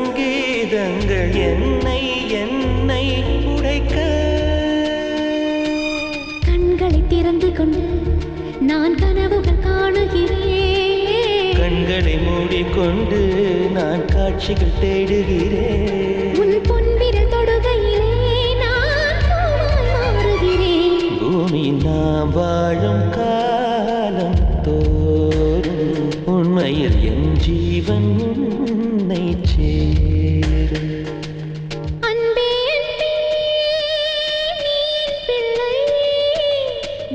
சங்கீதங்கள் என்னை என்னை உடைக்க கண்களை திறந்து கொண்டு நான் கனவுகள் காணுகிறேன். கண்களை மூடிக்கொண்டு நான் காட்சிகள் தேடுகிறேன். உன் பொன்விரல் தொடுகையிலே நான் பூவாய் மாறுகிறேன். பூமியில் நாம் வாழும் காலம் தோறும் உண்மையில் என் ஜீவன் உன்னை சேரும். அன்பே அன்பே நீ என் பிள்ளை,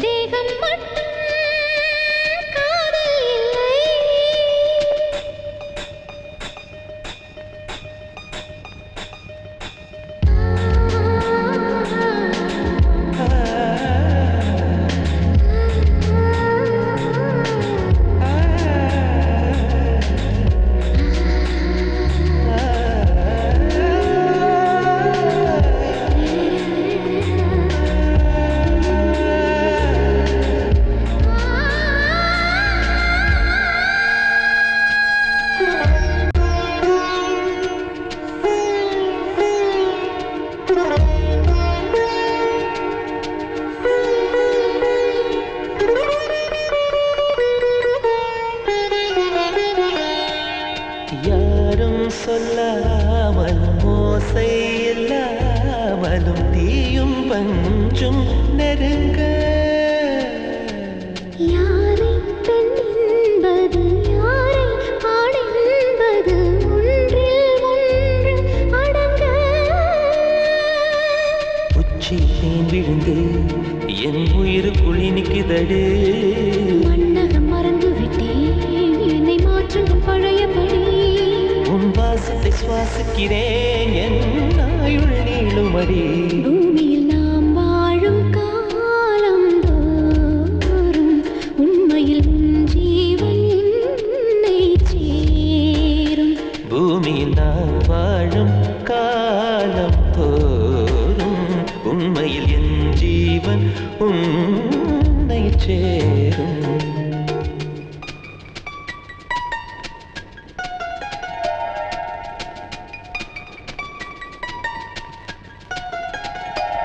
தேகம் மட்டும் காதல் இல்லை. யாரும் சொல்லாமல் மோசை இல்லாமலும் தீயும் பஞ்சும் நெருங்க யாரை பெண் என்பது யாரை ஆண் என்பது ஒன்றில் ஒன்று அடங்க. உச்சி தேன் விழுந்து என் உயிருக்குள் இனிக்குதடு. மன்னகம் மறந்து விட்டேன் என்னை மாற்றுங்கள் பழையபடி. உன் வாசத்தை சுவாசிக்கிறேன் என் ஆயுள் நீளுமடி. பூமியில் நாம் வாழும் காலம் தோறும் உண்மையில் உன் ஜீவன் என்னை சேரும். பூமியில் நான் வாழும் காலம் தோறும் உண்மையில் என் ஜீவன் உன்னை சேரும்.